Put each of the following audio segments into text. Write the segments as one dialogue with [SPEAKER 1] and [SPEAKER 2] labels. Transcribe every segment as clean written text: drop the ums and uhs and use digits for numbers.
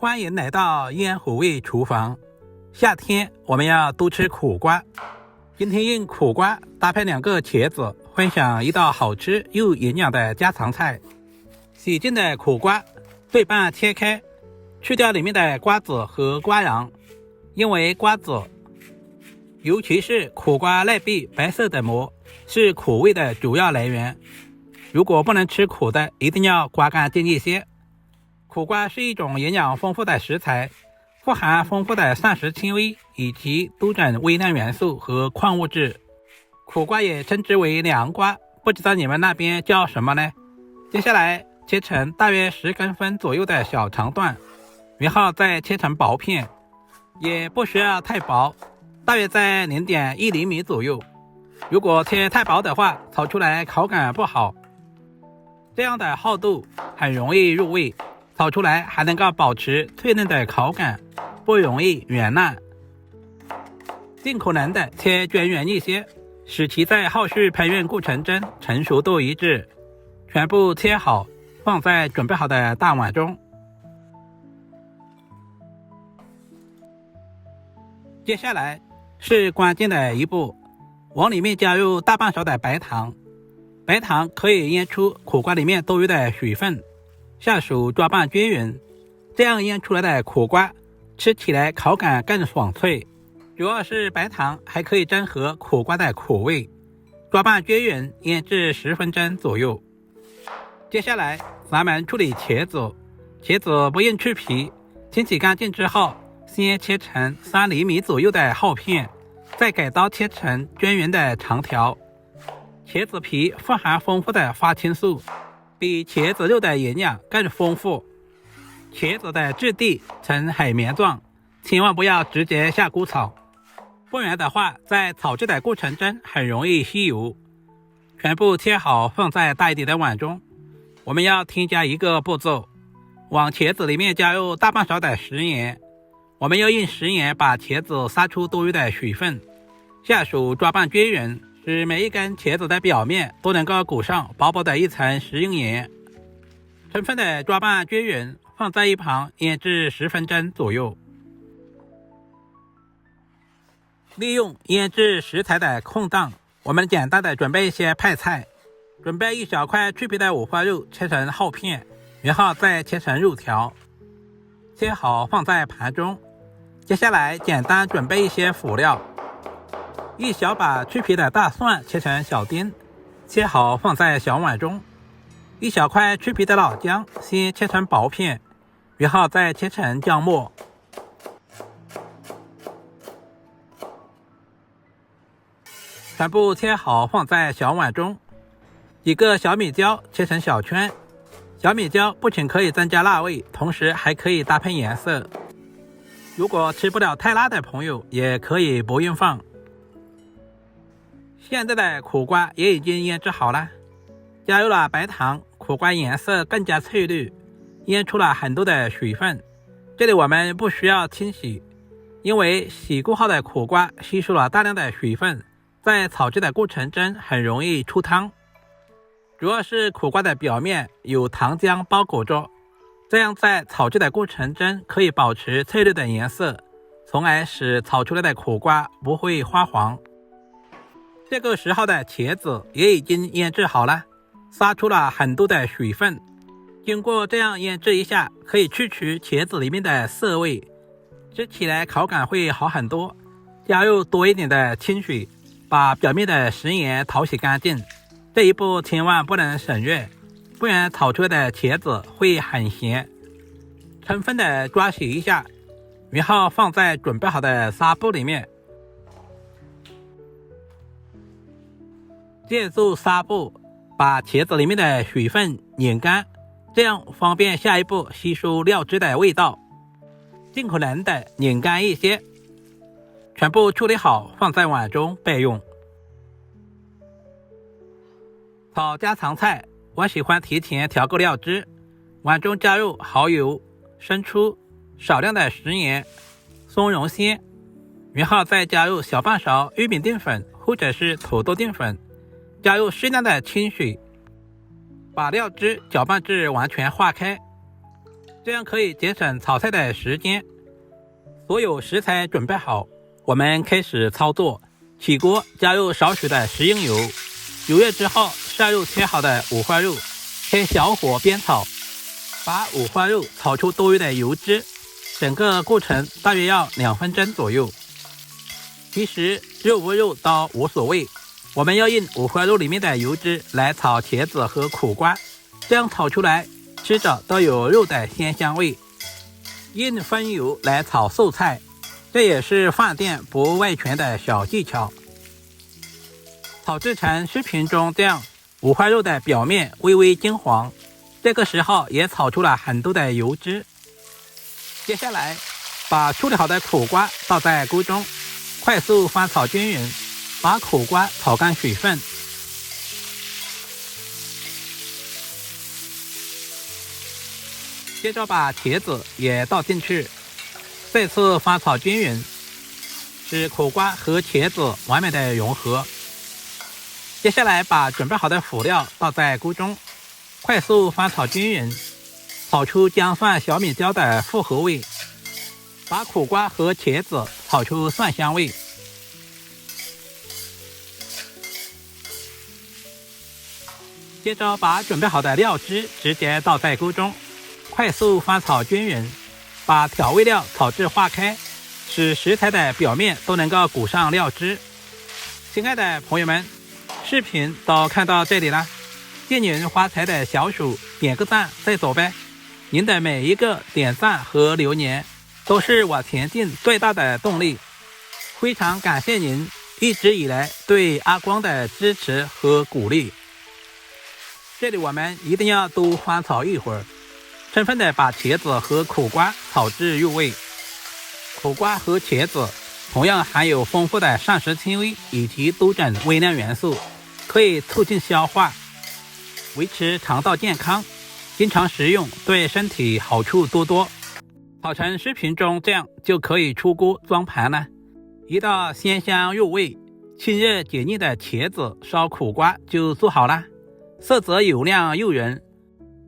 [SPEAKER 1] 欢迎来到烟火味厨房。夏天我们要多吃苦瓜，今天用苦瓜搭配2个茄子，分享一道好吃又营养的家常菜。洗净的苦瓜对半切开，去掉里面的瓜子和瓜瓤，因为瓜子尤其是苦瓜内壁白色的膜是苦味的主要来源，如果不能吃苦的，一定要刮干净一些。苦瓜是一种营养丰富的食材，富含丰富的膳食纤维以及多种微量元素和矿物质。苦瓜也称之为凉瓜，不知道你们那边叫什么呢？接下来切成大约10公分左右的小长段，然后再切成薄片，也不需要太薄，大约在 0.1 厘米左右。如果切太薄的话，炒出来口感不好。这样的厚度很容易入味，炒出来还能够保持脆嫩的口感，不容易软烂。尽可能的切均匀一些，使其在后续烹饪过程中成熟度一致。全部切好，放在准备好的大碗中。接下来是关键的一步，往里面加入大半勺的白糖。白糖可以腌出苦瓜里面多余的水分，下手抓拌均匀，这样腌出来的苦瓜吃起来口感更爽脆。主要是白糖还可以中和苦瓜的苦味。抓拌均匀，腌制10分钟左右。接下来咱们处理茄子，茄子不用去皮，清洗干净之后，先切成3厘米左右的厚片，再改刀切成均匀的长条。茄子皮富含丰富的花青素，比茄子肉的营养更丰富。茄子的质地呈海绵状，千万不要直接下锅炒，不然的话在炒制的过程中很容易吸油。全部切好放在大一点的碗中。我们要添加一个步骤，往茄子里面加入大半勺的食盐。我们要用食盐把茄子杀出多余的水分，下手抓拌均匀，使每一根茄子的表面都能够裹上薄薄的一层食用盐。充分的抓拌均匀，放在一旁腌制10分钟左右。利用腌制食材的空档，我们简单的准备一些配菜。准备1小块去皮的五花肉，切成厚片，然后再切成肉条，切好放在盘中。接下来简单准备一些辅料，1小把去皮的大蒜切成小丁，切好放在小碗中。1小块去皮的老姜，先切成薄片，然后再切成姜末。全部切好放在小碗中。几个小米椒切成小圈，小米椒不仅可以增加辣味，同时还可以搭配颜色。如果吃不了太辣的朋友，也可以不用放。现在的苦瓜也已经腌制好了，加入了白糖，苦瓜颜色更加翠绿，腌出了很多的水分。这里我们不需要清洗，因为洗过后的苦瓜吸收了大量的水分，在炒制的过程中很容易出汤。主要是苦瓜的表面有糖浆包裹着，这样在炒制的过程中可以保持翠绿的颜色，从而使炒出来的苦瓜不会发黄。这个时候的茄子也已经腌制好了，杀出了很多的水分。经过这样腌制一下，可以去除茄子里面的涩味，吃起来口感会好很多。加入多一点的清水，把表面的食盐淘洗干净。这一步千万不能省略，不然炒出来的茄子会很咸。充分的抓洗一下，然后放在准备好的纱布里面。借助纱布把茄子里面的水分拧干，这样方便下一步吸收料汁的味道。尽可能的拧干一些。全部处理好放在碗中备用。炒家常菜，我喜欢提前调个料汁，碗中加入蚝油、生抽、少量的食盐、松茸鲜，然后再加入小半勺玉米淀粉或者是土豆淀粉，加入适量的清水，把料汁搅拌至完全化开。这样可以节省炒菜的时间。所有食材准备好，我们开始操作。起锅加入少许的食用油，油热之后下入切好的五花肉，开小火煸炒，把五花肉炒出多余的油脂，整个过程大约要2分钟左右。其实肉不肉都无所谓，我们要用五花肉里面的油脂来炒茄子和苦瓜，这样炒出来吃着都有肉的鲜香味。用分油来炒素菜，这也是饭店不外传的小技巧。炒制成视频中这样，五花肉的表面微微金黄，这个时候也炒出了很多的油脂。接下来把处理好的苦瓜倒在锅中，快速翻炒均匀，把苦瓜炒干水分。接着把茄子也倒进去，再次翻炒均匀，使苦瓜和茄子完美的融合。接下来把准备好的辅料倒在锅中，快速翻炒均匀，炒出姜蒜小米椒的复合味，把苦瓜和茄子炒出蒜香味。接着把准备好的料汁直接倒在锅中，快速翻炒均匀，把调味料炒至化开，使食材的表面都能够裹上料汁。亲爱的朋友们，视频都看到这里了，借您发财的小手点个赞再走呗。您的每一个点赞和留言都是我前进最大的动力，非常感谢您一直以来对阿光的支持和鼓励。这里我们一定要多翻炒一会儿，充分的把茄子和苦瓜炒至入味。苦瓜和茄子同样含有丰富的膳食纤维以及多种微量元素，可以促进消化，维持肠道健康，经常食用对身体好处多多。炒成视频中这样就可以出锅装盘了。一道鲜香入味、清热解腻的茄子烧苦瓜就做好了，色泽油亮诱人，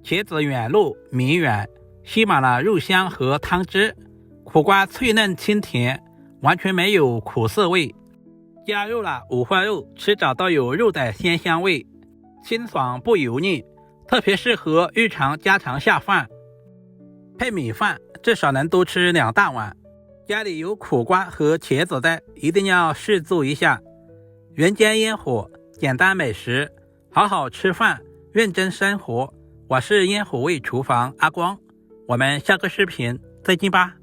[SPEAKER 1] 茄子软糯绵软，吸满了肉香和汤汁，苦瓜脆嫩清甜，完全没有苦涩味。加入了五花肉，吃着都有肉的鲜香味，清爽不油腻，特别适合日常家常下饭。配米饭至少能多吃2大碗，家里有苦瓜和茄子的一定要试做一下。人间烟火，简单美食，好好吃饭，认真生活。我是烟火味厨房阿光，我们下个视频再见吧。